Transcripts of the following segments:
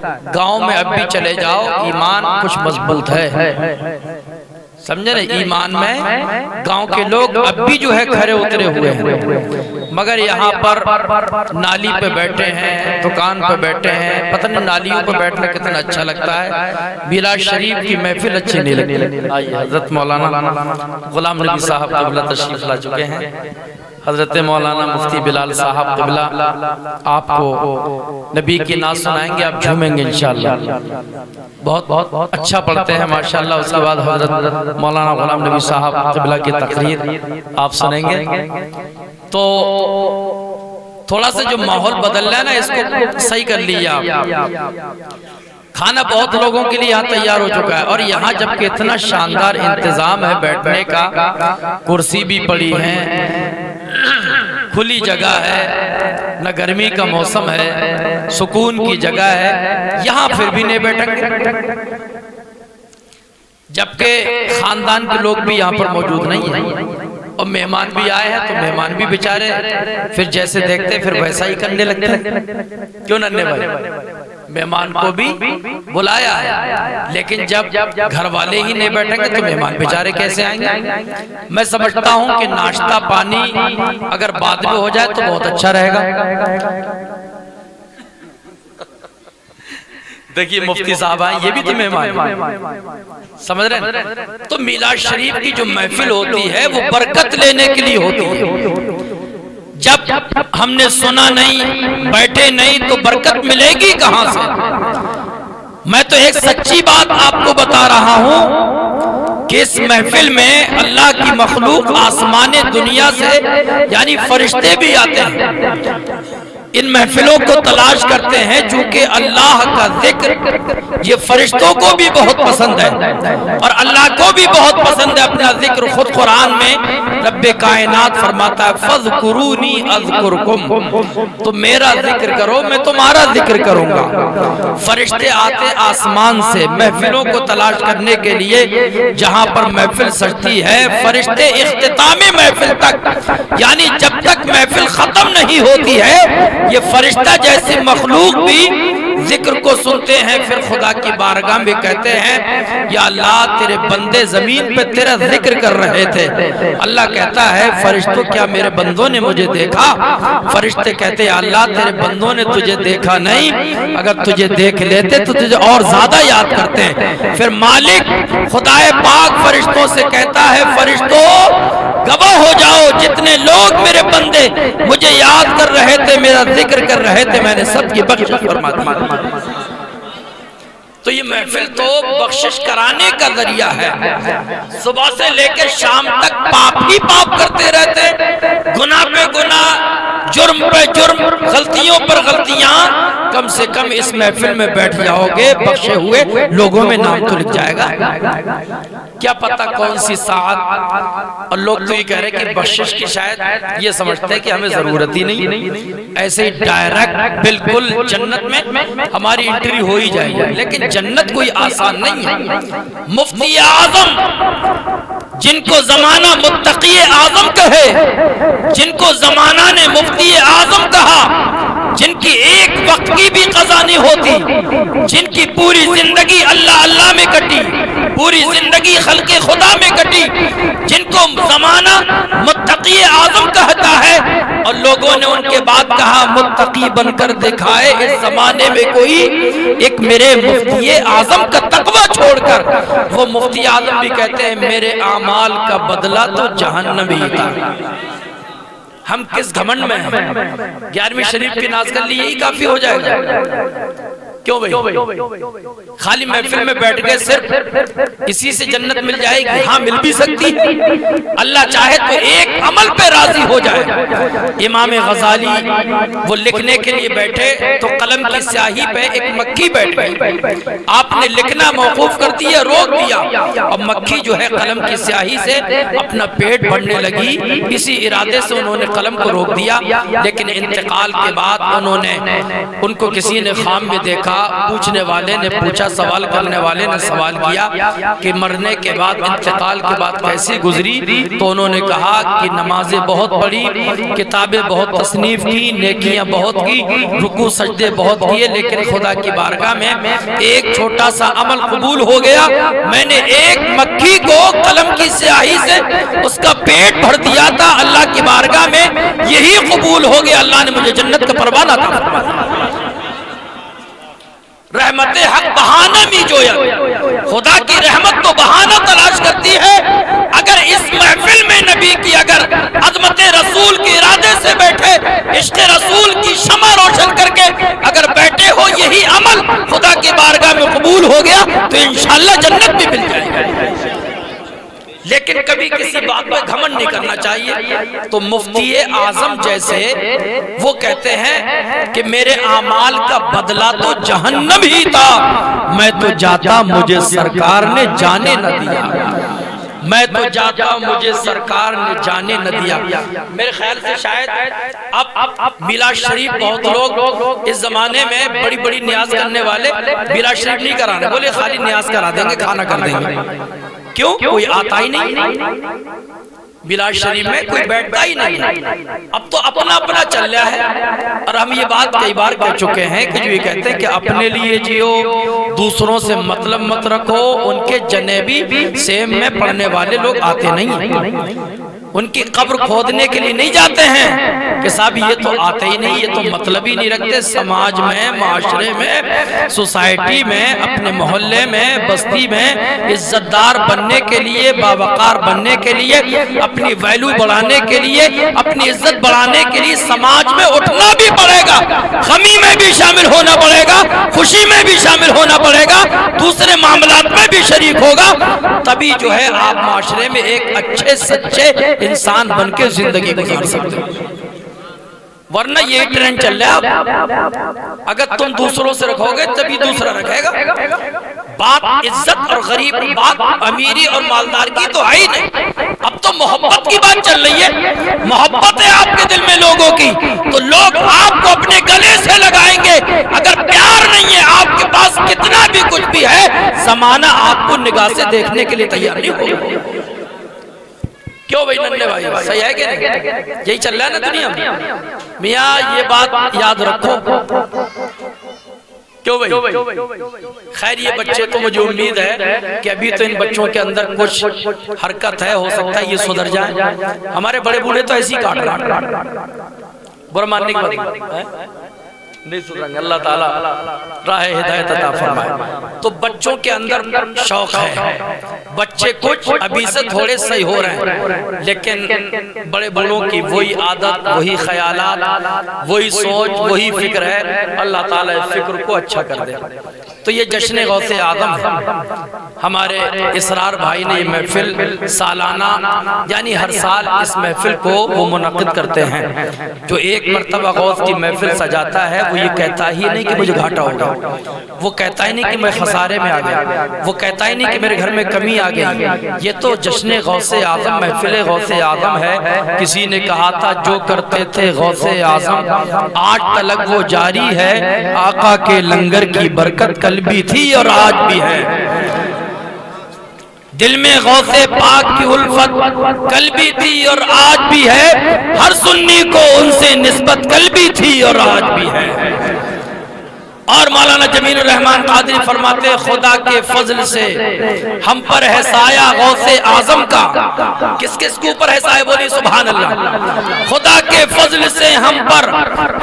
گاؤں میں اب بھی چلے جاؤ ایمان کچھ مضبوط ہے، سمجھے نا؟ ایمان میں گاؤں کے لوگ اب بھی جو ہے کھڑے اترے ہوئے ہیں، مگر یہاں پر نالی پہ بیٹھے ہیں، دکان پہ بیٹھے ہیں، پتہ نہیں نالیوں پہ بیٹھنا کتنا اچھا لگتا ہے، بلال شریف کی محفل اچھی نہیں لگتی۔ آئیے حضرت مولانا غلام نبی صاحب قبلہ تشریف لا چکے ہیں۔ حضرت مولانا مفتی بلال صاحب قبلہ آپ کو نبی کی نعت سنائیں گے، آپ جھومیں گے انشاءاللہ، بہت اچھا پڑھتے ہیں ماشاءاللہ۔ اس کے بعد حضرت مولانا غلام نبی صاحب قبلہ کی تقریر آپ سنیں گے۔ تو تھوڑا سا جو ماحول بدل رہا ہے نا، اس کو صحیح کر لیجیے آپ۔ کھانا بہت لوگوں کے لیے یہاں تیار ہو چکا ہے، اور یہاں جبکہ اتنا شاندار انتظام ہے بیٹھنے کا، کرسی بھی پڑی ہیں، کھلی جگہ ہے، نہ گرمی کا موسم ہے، سکون کی جگہ ہے، یہاں پھر بھی نہیں بیٹھیں گے، جبکہ خاندان کے لوگ بھی یہاں پر موجود نہیں ہیں، اور مہمان بھی آئے ہیں تو مہمان بھی بیچارے پھر جیسے دیکھتے پھر ویسا ہی کرنے لگتے ہیں۔ کیوں ننھے بھائی؟ مہمان کو بھی بلایا ہے، لیکن جب گھر والے ہی نہیں بیٹھیں گے تو مہمان بیچارے کیسے آئیں گے؟ میں سمجھتا ہوں کہ ناشتہ پانی اگر بعد میں ہو جائے تو بہت اچھا رہے گا۔ دیکھیے مفتی صاحب آئیں، یہ بھی تو مہمان، سمجھ رہے ہیں؟ تو میلاد شریف کی جو محفل ہوتی ہے وہ برکت لینے کے لیے ہوتی ہے۔ جب ہم نے سنا نہیں، بیٹھے نہیں، تو برکت ملے گی کہاں سے؟ میں تو ایک سچی بات آپ کو بتا رہا ہوں کہ اس محفل میں اللہ کی مخلوق آسمان دنیا سے یعنی فرشتے بھی آتے ہیں، ان محفلوں کو تلاش کرتے ہیں، چونکہ اللہ کا ذکر یہ فرشتوں کو بھی بہت پسند ہے، اور اللہ کو بھی بہت پسند ہے اپنا ذکر۔ خود قرآن میں رب کائنات فرماتا ہے فَاذْكُرُونِي أَذْكُرْكُمْ، تو میرا ذکر کرو میں تمہارا ذکر کروں گا۔ فرشتے آتے آسمان سے محفلوں کو تلاش کرنے کے لیے، جہاں پر محفل سجتی ہے فرشتے اختتام محفل تک، یعنی جب تک محفل ختم نہیں ہوتی ہے، یہ فرشتہ جیسے مخلوق بھی ذکر کو سنتے ہیں، پھر خدا کی بارگاہ میں کہتے ہیں یا اللہ تیرے بندے زمین پہ تیرا ذکر کر رہے تھے۔ اللہ کہتا ہے فرشتوں کیا میرے بندوں نے مجھے دیکھا؟ فرشتے کہتے ہیں اللہ تیرے بندوں نے تجھے دیکھا نہیں، اگر تجھے دیکھ لیتے تو تجھے اور زیادہ یاد کرتے ہیں۔ پھر مالک خدا پاک فرشتوں سے کہتا ہے فرشتوں گواہ ہو جاؤ، جتنے لوگ میرے بندے مجھے یاد کر رہے تھے، میرا ذکر کر رہے تھے، میں نے سب کی بخشش فرما دی۔ تو یہ محفل تو بخشش کرانے کا ذریعہ ہے۔ صبح سے لے کے شام تک پاپ ہی پاپ کرتے رہتے، گناہ پہ گناہ، جرم پہ جرم، غلطیوں پر غلطیاں۔ کم سے کم اس محفل میں بیٹھ جاؤ گے، بخشے ہوئے لوگوں میں نام تو لکھ جائے گا۔ کیا پتہ کون سی ساعت، اور لوگ تو یہ کہہ رہے کہ بخشش کی شاید یہ سمجھتے ہیں کہ ہمیں ضرورت ہی نہیں، ایسے ہی ڈائریکٹ بالکل جنت میں ہماری انٹری ہو ہی جائے گی، لیکن جنت کوئی آسان نہیں ہے۔ مفتی اعظم جن کو زمانہ متقی اعظم کہے، جن کو زمانہ نے مفتی اعظم کہا، جن کی ایک وقت کی بھی قضا نہیں ہوتی، جن کی پوری زندگی اللہ اللہ میں کٹی، پوری زندگی خلق خدا میں کٹی، جن کو زمانہ متقی اعظم کہتا ہے، اور لوگوں نے ان کے بعد کہا متقی بن کر دکھائے اس زمانے میں کوئی ایک میرے مفتی اعظم کا تقوی چھوڑ کر۔ وہ مفتی اعظم بھی کہتے ہیں میرے اعمال کا بدلہ تو جہنم ہی تھا۔ ہم کس گھمنڈ میں ہیں؟ 11ویں شریف کی ناز کر لی یہی کافی ہو جائے گا۔ کیوں بھئی؟ خالی محفل میں بیٹھ گئے صرف اسی سے جنت مل جائے گی؟ ہاں مل بھی سکتی ہے، اللہ چاہے تو ایک عمل پہ راضی ہو جائے۔ امام غزالی وہ لکھنے کے لیے بیٹھے تو قلم کی سیاہی پہ ایک مکھی بیٹھ گئی، آپ نے لکھنا موقوف کر دیا، روک دیا، اور مکھی جو ہے قلم کی سیاہی سے اپنا پیٹ بھرنے لگی۔ اسی ارادے سے انہوں نے قلم کو روک دیا، لیکن انتقال کے بعد انہوں نے ان کو کسی نے خواب میں دیکھا کہا، پوچھنے والے نے پوچھا، سوال کرنے والے نے سوال کیا کہ مرنے کے بعد، انتقال کے بعد کیسی گزری؟ تو انہوں نے کہا کہ نمازیں بہت پڑھی، کتابیں بہت تصنیف کی، نیکیاں بہت کی، رکوع سجدے بہت کیے، لیکن خدا کی بارگاہ میں ایک چھوٹا سا عمل قبول ہو گیا، میں نے ایک مکھی کو قلم کی سیاہی سے اس کا پیٹ بھر دیا تھا، اللہ کی بارگاہ میں یہی قبول ہو گیا، اللہ نے مجھے جنت کا پروانہ عطا فرمایا۔ رحمت حق بہانہ می جویا، خدا کی رحمت تو بہانہ تلاش کرتی ہے۔ اگر اس محفل میں نبی کی اگر عظمت رسول کے ارادے سے بیٹھے، عشق رسول کی شمع روشن کر کے اگر بیٹھے ہو، یہی عمل خدا کی بارگاہ میں قبول ہو گیا تو انشاءاللہ جنت بھی مل جائے گا۔ لیکن کبھی کسی بات پہ گھمنڈ نہیں کرنا چاہیے۔ تو مفتی اعظم جیسے وہ کہتے ہیں کہ میرے اعمال کا بدلہ تو جہنم ہی تھا، میں تو جاتا مجھے سرکار نے جانے نہ دیا، میں تو جاتا مجھے سرکار نے جانے نہ دیا۔ میرے خیال سے شاید اب میلاد شریف بہت لوگ اس زمانے میں بڑی بڑی نیاز کرنے والے میلاد شریف نہیں کرانے، بولے خالی نیاز کرا دیں گے، کھانا کر دیں گے۔ کیوں؟ کوئی آتا ہی نہیں میلاد شریف میں، کوئی بیٹھتا ہی نہیں۔ اب تو اپنا اپنا چل رہا ہے، اور ہم یہ بات کئی بار کہہ چکے ہیں کہ جو یہ کہتے ہیں کہ اپنے لیے جیو، دوسروں سے مطلب مت رکھو، ان کے جنیبی سیم میں پڑھنے والے لوگ آتے نہیں، ان کی قبر کھودنے کے لیے نہیں جاتے ہیں کہ صاحب یہ تو آتے ہی نہیں، یہ تو مطلب ہی نہیں رکھتے۔ سماج میں، معاشرے میں، سوسائٹی میں، اپنے محلے میں، بستی میں عزت دار بننے کے لیے، باوقار بننے کے لیے، اپنی ویلیو بڑھانے کے لیے، اپنی عزت بڑھانے کے لیے سماج میں اٹھنا بھی پڑے گا، غمی میں بھی شامل ہونا پڑے گا، خوشی میں بھی شامل ہونا پڑے گا، دوسرے معاملات میں بھی شریک ہوگا، تبھی جو ہے آپ معاشرے میں ایک اچھے سچے انسان بن کے زندگی گزار سکتے ہیں۔ ورنہ یہ ٹرینڈ چل رہا ہے، اگر تم دوسروں سے رکھو گے تبھی دوسرا رکھے گا۔ بات عزت اور غریب، بات امیری اور مالدار کی تو ہے ہی نہیں، اب تو محبت کی بات چل رہی ہے۔ محبت ہے آپ کے دل میں لوگوں کی تو لوگ آپ کو اپنے گلے سے لگائیں گے۔ اگر پیار نہیں ہے، آپ کے پاس کتنا بھی کچھ بھی ہے، زمانہ آپ کو نگاہ سے دیکھنے کے لیے تیار نہیں ہوگا۔ کیوں بھائی ننھے بھائی، صحیح ہے کہ نہیں؟ یہی چل رہا ہے نا دنیا میں۔ میاں یہ بات یاد رکھو، کیوں بھائی؟ خیر یہ بچے تو مجھے امید ہے کہ ابھی تو ان بچوں کے اندر کچھ حرکت ہے، ہو سکتا ہے یہ سدھر جائیں۔ ہمارے بڑے بوڑھے تو ایسی کاٹ رہے ہیں، برا ماننے کی بات نہیں سدھریں گے، اللہ تعالیٰ راہ ہدایت عطا فرمائے۔ تو بچوں کے اندر شوق ہے، بچے کچھ ابھی سے تھوڑے صحیح ہو رہے ہیں، لیکن بڑے بڑوں کی وہی عادت، وہی خیالات، وہی سوچ، وہی فکر ہے۔ اللہ تعالیٰ اس فکر کو اچھا کر دے۔ تو یہ جشن غوث اعظم ہے، ہمارے اسرار بھائی نے یہ محفل سالانہ، یعنی ہر سال اس محفل کو وہ منعقد کرتے ہیں۔ جو ایک مرتبہ غوث کی محفل سجاتا ہے، وہ یہ کہتا ہی نہیں کہ مجھے گھاٹا ہوگا، وہ کہتا ہی نہیں کہ میں خسارے میں آ گیا، وہ کہتا ہی نہیں کہ میرے گھر میں کمی آ گئی۔ یہ تو جشن غوث اعظم، محفل غوث اعظم ہے۔ کسی نے کہا تھا جو کرتے تھے غوث اعظم آج تلک وہ جاری ہے، آقا کے لنگر کی برکت کل بھی تھی اور آج بھی ہے۔ دل میں غوث پاک کی الفت کل بھی تھی اور آج بھی ہے، ہر سنی کو ان سے نسبت کل بھی تھی اور آج بھی ہے۔ اور مولانا جمیل الرحمن قادری فرماتے خدا کے فضل سے ہم پر ہے سایہ غوث اعظم کا۔ کس کس کے اوپر ہے سایہ؟ بولی سبحان اللہ۔ خدا کے فضل سے ہم پر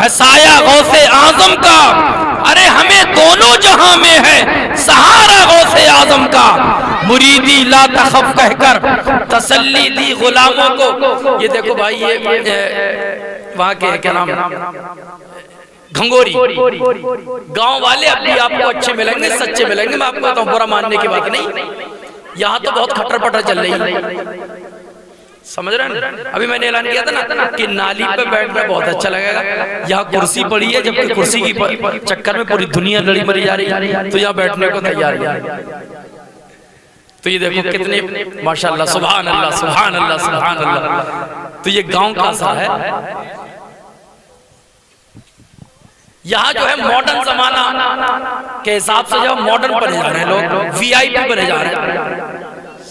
ہے سایہ غوث اعظم کا، ارے ہمیں دونوں جہاں میں ہے سہارا غوث اعظم کا۔ مریدی لا تخف کہہ کر تسلی دی غلاموں کو۔ یہ دیکھو بھائی، یہ وہاں کے کیا نام، گھنگوری گاؤں والے اپنی آپ کو اچھے ملیں گے، سچے ملیں گے، میں آپ کو کہتا ہوں، برا ماننے کی بات نہیں۔ یہاں تو بہت کھٹر پٹر چل رہی ہے، سمجھ رہے ہیں؟ ابھی میں نے اعلان کیا تھا نا کہ نالی پہ بیٹھنا بہت اچھا لگے گا۔ یہاں کرسی پڑی ہے، جبکہ کرسی کی چکر میں پوری دنیا لڑی مری جا رہی ہے، تو یہاں بیٹھنے کو تیار ہے۔ تو یہ دیکھو کتنے ماشاءاللہ، سبحان اللہ سبحان اللہ سبحان اللہ۔ تو یہ گاؤں کا سا ہے، یہاں جو ہے ماڈرن زمانہ کے حساب سے جو ماڈرن بنے جا رہے ہیں لوگ، وی آئی پی بنے جا رہے ہیں،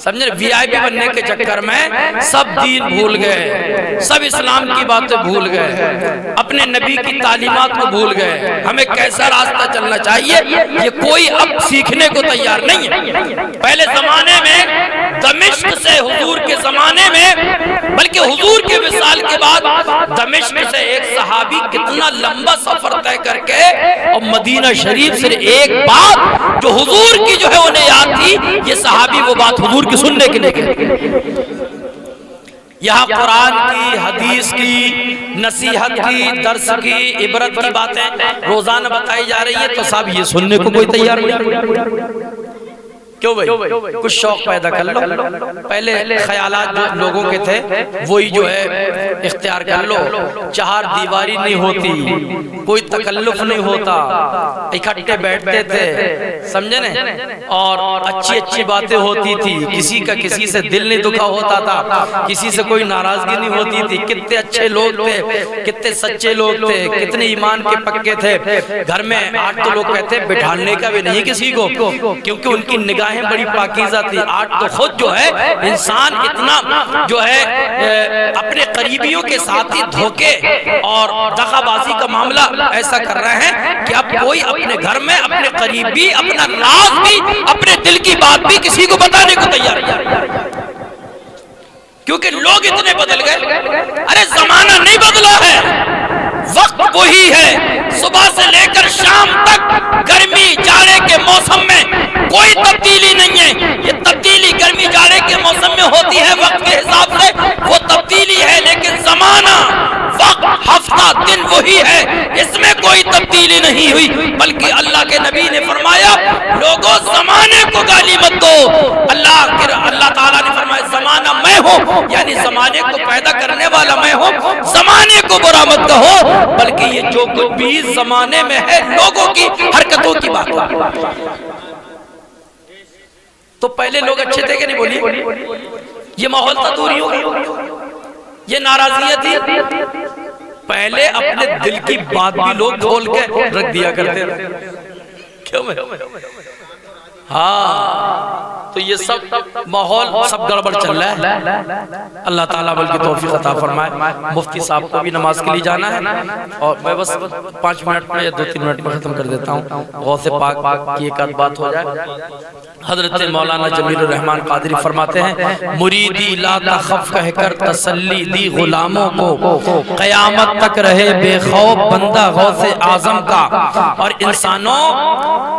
سمجھے؟ وی آئی پی بننے کے چکر میں سب دین بھول گئے، سب اسلام کی باتیں بھول گئے، اپنے نبی کی تعلیمات کو بھول گئے۔ ہمیں کیسا راستہ چلنا چاہیے یہ کوئی اب سیکھنے کو تیار نہیں ہے۔ پہلے زمانے میں دمشق سے حضور کے زمانے میں، بلکہ حضور کے وصال کے بعد دمشق سے ایک صحابی کتنا لمبا سفر طے کر کے اور مدینہ شریف سے ایک بات جو حضور کی جو ہے انہیں یاد تھی، یہ صحابی وہ بات حضور کی سننے کے لیے یہاں قرآن کی، حدیث کی، نصیحت کی، درس کی، عبرت کی باتیں روزانہ بتائی جا رہی ہے، تو صاحب یہ سننے کو کوئی تیار نہیں۔ کیوں بھائی؟ کچھ شوق پیدا کر لو، پہلے خیالات جو لوگوں کے تھے وہی جو ہے اختیار کر لو، چہار دیواری نہیں ہوتی، کوئی تکلف نہیں ہوتا، اکٹھے بیٹھتے تھے، سمجھے نا، اور اچھی اچھی باتیں ہوتی تھی، کسی کا کسی سے دل نہیں دکھا ہوتا تھا، کسی سے کوئی ناراضگی نہیں ہوتی تھی، کتنے اچھے لوگ تھے، کتنے سچے لوگ تھے، کتنے ایمان کے پکے تھے۔ گھر میں آج تو لوگ کہتے ہیں بٹھانے کا بھی نہیں کسی کو، کیونکہ ان کی نگاہیں بڑی پاکیزہ تھی۔ آج تو خود جو ہے انسان اتنا جو ہے اپنے قریبیوں کے ساتھ ہی دھوکے اور دغا بازی کا معاملہ ایسا کر رہے ہیں کہ اب کوئی اپنے گھر میں اپنے قریبی، اپنا راز بھی، اپنے دل کی بات بھی کسی کو بتانے کو تیار نہیں، کیونکہ لوگ اتنے بدل گئے۔ ارے زمانہ نہیں بدلا ہے، وقت وہی ہے، صبح سے لے کر شام تک گرمی جاڑے کے موسم میں کوئی تبدیلی نہیں ہے۔ یہ تبدیلی گرمی جاڑے کے موسم میں ہوتی ہے وقت کے حساب سے، وہ تبدیلی ہے، لیکن زمانہ، وقت، ہفتہ، دن وہی ہے، اس میں کوئی تبدیلی نہیں ہوئی۔ بلکہ اللہ کے نبی نے فرمایا لوگوں زمانے کو گالی مت دو، اللہ تعالیٰ نے فرمایا زمانہ میں ہوں، یعنی زمانے کو پیدا کرنے والا میں ہوں، زمانے کو برا مت کہو، بلکہ یہ جو کچھ بھی زمانے میں ہے لوگوں کی حرکتوں کی بات ہے۔ تو پہلے لوگ اچھے تھے کہ نہیں؟ بولی یہ ماحول تھا دوریوں کا، یہ ناراضیاں تھی، پہلے اپنے دل کی بات بھی لوگ کھول کے رکھ دیا کرتے تھے، کیوں میں؟ ہاں، تو یہ سب ماحول سب گڑبڑ چل رہا ہے۔ اللہ تعالیٰ بلکہ توفیق عطا فرمائے۔ مفتی صاحب کو بھی نماز کے لیے جانا ہے، اور میں بس 5 منٹ میں یا 2-3 منٹ میں ختم کر دیتا ہوں، غوث پاک کی ایک آدھ بات ہو جائے۔ حضرت مولانا جمیل الرحمن قادری فرماتے ہیں مریدی لا تخف کہہ کر تسلی دی غلاموں کو، قیامت تک رہے بے خوف بندہ غوث اعظم کا۔ اور انسانوں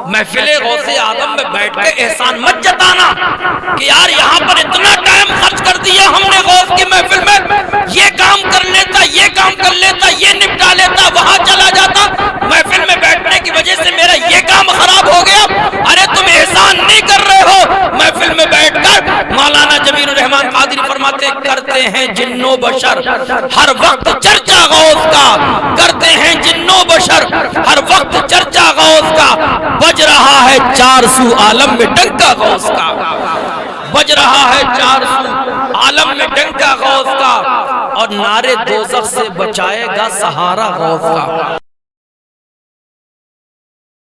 محفل غوث اعظم میں بیٹھ کے احسان مت جتانا کہ یار یہاں پر اتنا ٹائم خرچ کر دیا ہم نے غوث کی محفل میں، یہ کام کر لیتا، یہ کام کر لیتا، یہ نپٹا لیتا، وہاں چلا جاتا، محفل میں بیٹھنے کی وجہ سے میرا یہ کام خراب ہو گیا۔ ارے تم احسان نہیں کر رہے ہو، محفل میں بیٹھ کر مولانا جمیل الرحمن قادری فرماتے کرتے ہیں جن و بشر ہر وقت چرچا غوث کا، کرتے ہیں جن و بشر ہر وقت چرچا غوث کا، بج رہا ہے 400 عالم میں ڈنکا غوث کا، بج رہا ہے 400 عالم میں ڈنکا غوث کا، اور نعرے دوزخ سے بچائے گا سہارا غوث کا۔